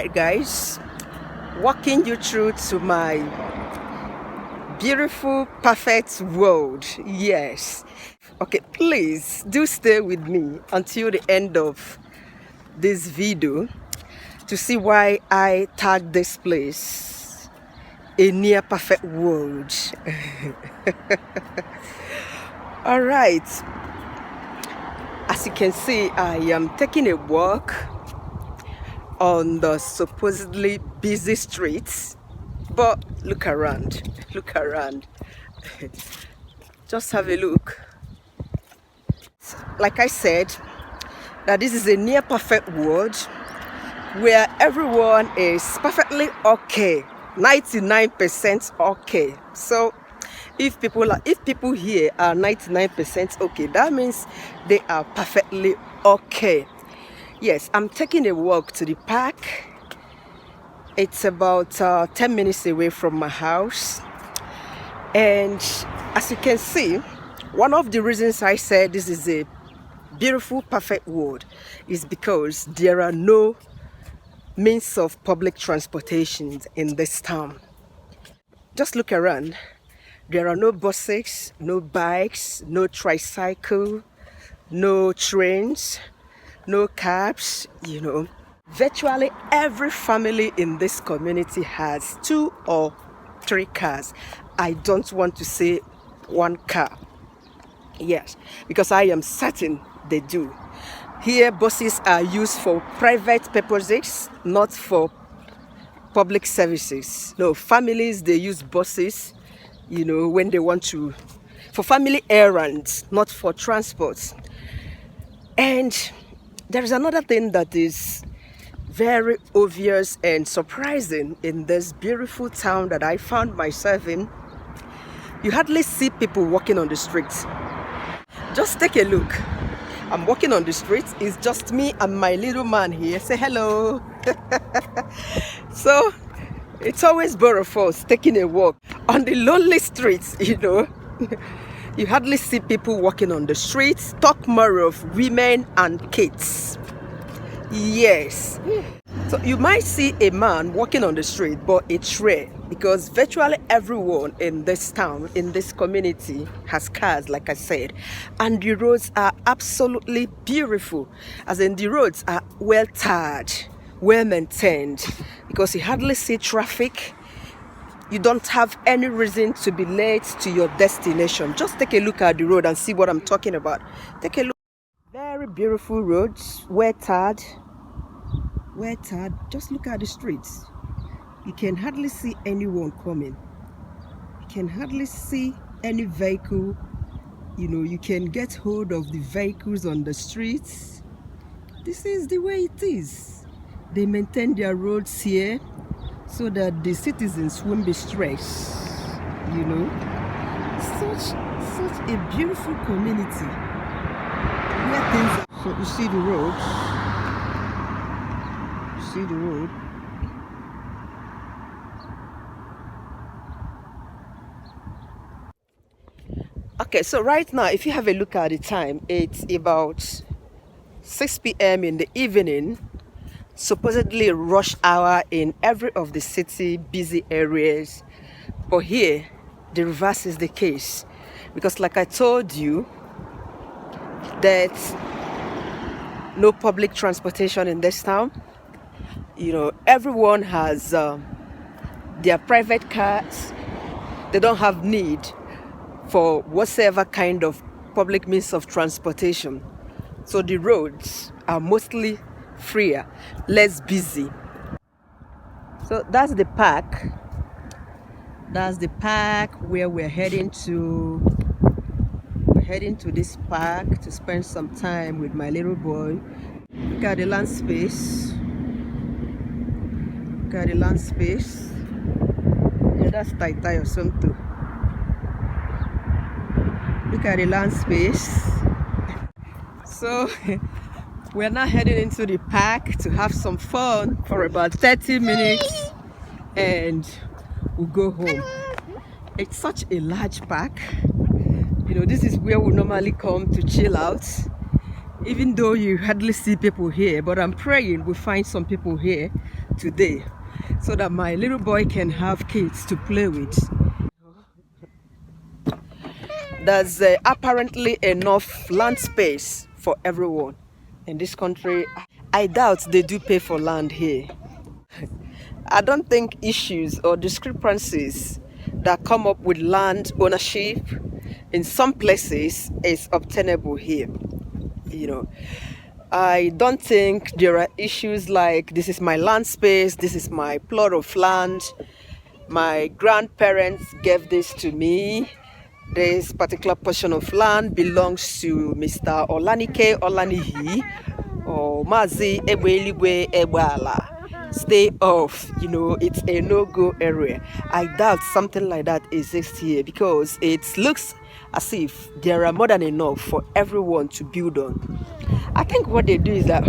Alright guys, walking you through to my beautiful, perfect world. Yes. Okay, please do stay with me until the end of this video to see why I tagged this place a near perfect world. Alright, as you can see, I am taking a walk on the supposedly busy streets, but look around, just have a look. Like I said, that this is a near perfect world where everyone is perfectly okay, 99% okay. So if people here are 99% okay, that means they are perfectly okay. Yes, I'm taking a walk to the park. It's about 10 minutes away from my house. And as you can see, one of the reasons I said this is a beautiful, perfect world is because there are no means of public transportation in this town. Just look around. There are no buses, no bikes, no tricycle, no trains, no cabs, you know. Virtually every family in this community has 2 or 3 cars. I don't want to say 1 car. Yes, because I am certain they do. Here, buses are used for private purposes, not for public services. No, families, they use buses, you know, when they want to, for family errands, not for transport. And there is another thing that is very obvious and surprising in this beautiful town that I found myself in. You hardly see people walking on the streets. Just take a look. I'm walking on the streets. It's just me and my little man here. Say hello. So it's always both of us taking a walk on the lonely streets, you know. You hardly see people walking on the streets, talk more of women and kids. Yes. So you might see a man walking on the street, but it's rare because virtually everyone in this town, in this community, has cars, like I said. And the roads are absolutely beautiful, as in the roads are well tarred, well maintained, because you hardly see traffic. You don't have any reason to be late to your destination. Just take a look at the road and see what I'm talking about. Take a look. Very beautiful roads, well tarred. Just look at the streets. You can hardly see anyone coming. You can hardly see any vehicle. You know, you can get hold of the vehicles on the streets. This is the way it is. They maintain their roads here so that the citizens won't be stressed, you know. Such a beautiful community where things are. So you see the roads. You see the road. Okay, so right now, if you have a look at the time, it's about 6 p.m. in the evening. Supposedly rush hour in every of the city busy areas, but here the reverse is the case, because like I told you, that no public transportation in this town. You know, everyone has their private cars. They don't have need for whatsoever kind of public means of transportation, so the roads are mostly freer, less busy. So that's the park. That's the park where we're heading to. We're heading to this park to spend some time with my little boy. Look at the land space. Look at the land space. Yeah, that's Tai or something. Look at the land space. So we're now heading into the park to have some fun for about 30 minutes and we'll go home. It's such a large park. You know, this is where we normally come to chill out. even though you hardly see people here, but I'm praying we find some people here today so that my little boy can have kids to play with. There's apparently enough land space for everyone in this country. I doubt they do pay for land here. I don't think issues or discrepancies that come up with land ownership in some places is obtainable here. You know, I don't think there are issues like this is my land space, this is my plot of land, my grandparents gave this to me, this particular portion of land belongs to Mr. Olanike Olanihi or Mazi Ebeligwe Ebala. Stay off, it's a no-go area. I doubt something like that exists here because it looks as if there are more than enough for everyone to build on. I think what they do is that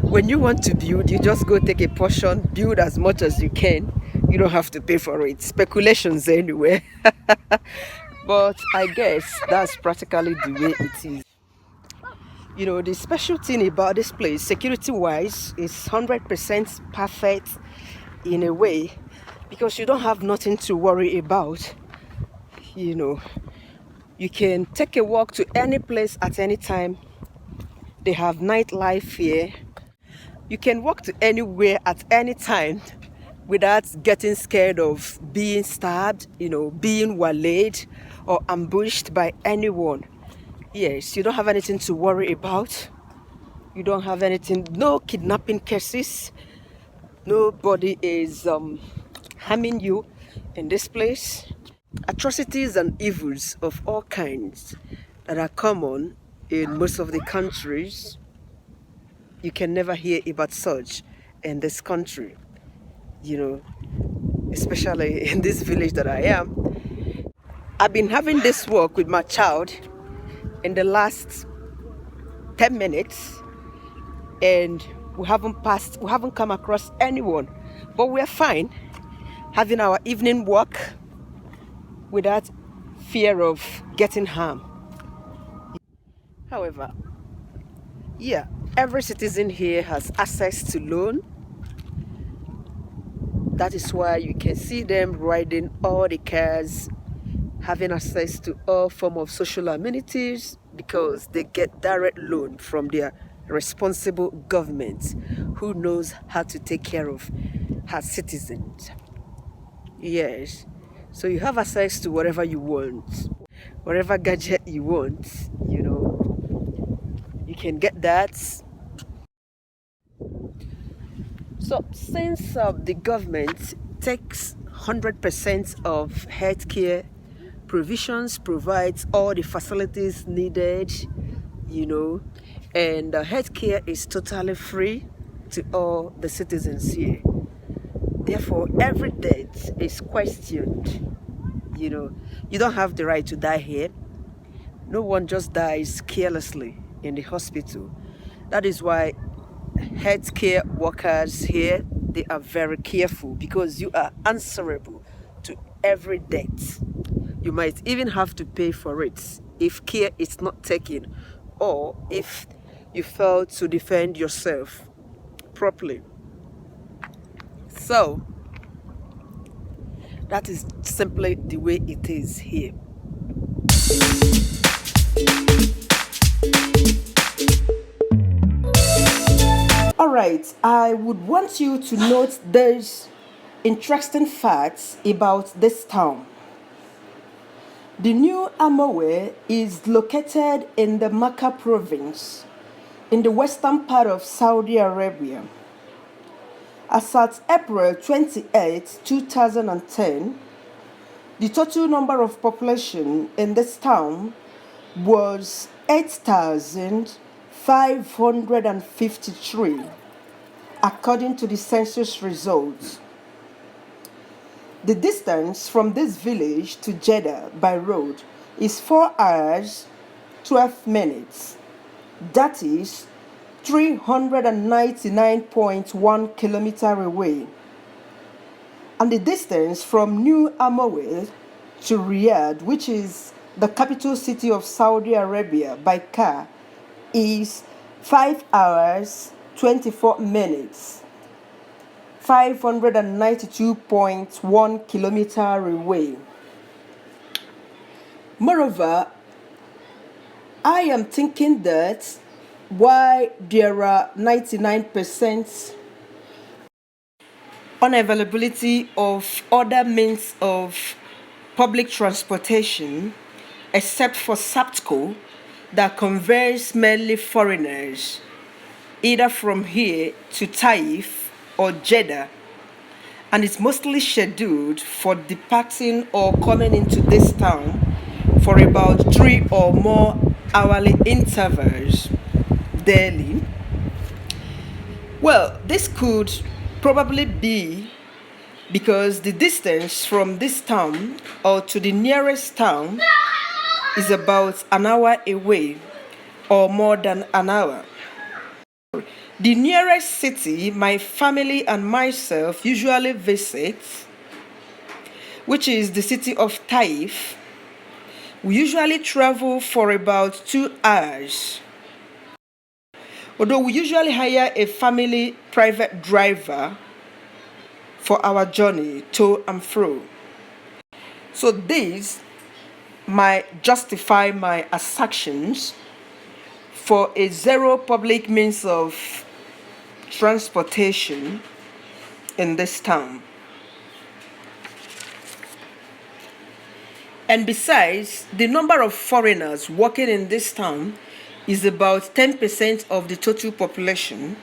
when you want to build, you just go take a portion, build as much as you can. You don't have to pay for it. Speculations anyway. But I guess that's practically the way it is. The special thing about this place, security-wise, is 100% perfect in a way because you don't have nothing to worry about. You can take a walk to any place at any time. They have nightlife here. You can walk to anywhere at any time without getting scared of being stabbed, being waylaid or ambushed by anyone. Yes, you don't have anything to worry about. You don't have anything, no kidnapping cases. Nobody is harming you in this place. Atrocities and evils of all kinds that are common in most of the countries, you can never hear about such in this country, especially in this village that I am. I've been having this walk with my child in the last 10 minutes and we haven't come across anyone, but we're fine having our evening walk without fear of getting harmed. However, every citizen here has access to loan. That is why you can see them riding all the cars, having access to all forms of social amenities because they get direct loan from their responsible government who knows how to take care of her citizens. Yes, so you have access to whatever you want, whatever gadget you want, you can get that. So since the government takes 100% of healthcare provisions, provides all the facilities needed, and healthcare is totally free to all the citizens here. Therefore, every death is questioned. You don't have the right to die here. No one just dies carelessly in the hospital. That is why healthcare workers here, they are very careful because you are answerable to every death. You might even have to pay for it if care is not taken or if you fail to defend yourself properly. So that is simply the way it is here. Alright, I would want you to note these interesting facts about this town. The new Amowe is located in the Makkah province, in the western part of Saudi Arabia. As at April 28, 2010, the total number of population in this town was 8,553, according to the census results. The distance from this village to Jeddah by road is 4 hours, 12 minutes. That is 399.1 kilometers away. And the distance from New Amowe to Riyadh, which is the capital city of Saudi Arabia, by car is 5 hours, 24 minutes. 592.1 kilometers away. Moreover, I am thinking that why there are 99% unavailability of other means of public transportation except for SAPTCO that conveys mainly foreigners either from here to Taif or Jeddah, and it's mostly scheduled for departing or coming into this town for about 3 or more hourly intervals daily. Well, this could probably be because the distance from this town or to the nearest town is about an hour away or more than an hour. The nearest city my family and myself usually visit, which is the city of Taif, we usually travel for about 2 hours. Although we usually hire a family private driver for our journey to and fro. So this might justify my assertions for a zero public means of transportation in this town. And besides, the number of foreigners working in this town is about 10% of the total population.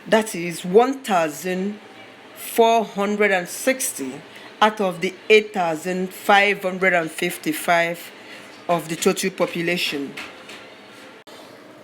That is 1,460 out of the 8,555 of the total population,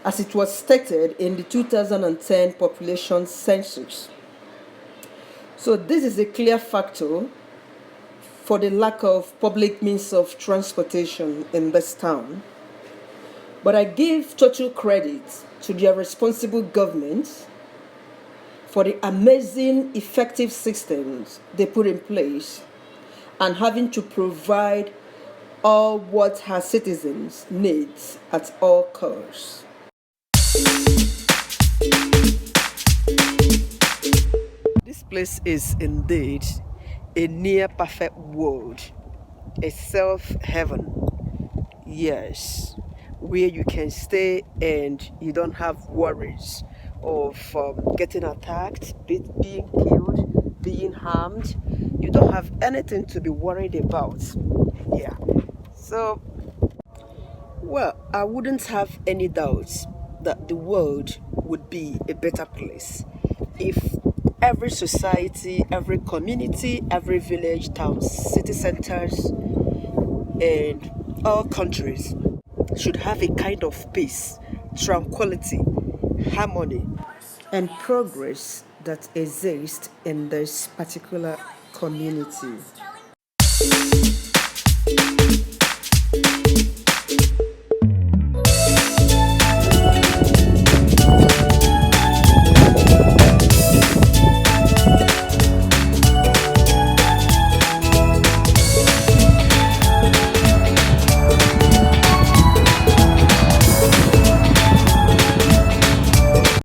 as it was stated in the 2010 population census. So this is a clear factor for the lack of public means of transportation in this town. But I give total credit to their responsible governments for the amazing effective systems they put in place and having to provide all what her citizens need at all costs. This place is indeed a near perfect world, a self-heaven. Yes, where you can stay and you don't have worries of getting attacked, being killed, being harmed. You don't have anything to be worried about. Yeah. So, well, I wouldn't have any doubts that the world would be a better place if every society, every community, every village, town, city centers, and all countries should have a kind of peace, tranquility, harmony, and progress that exists in this particular community.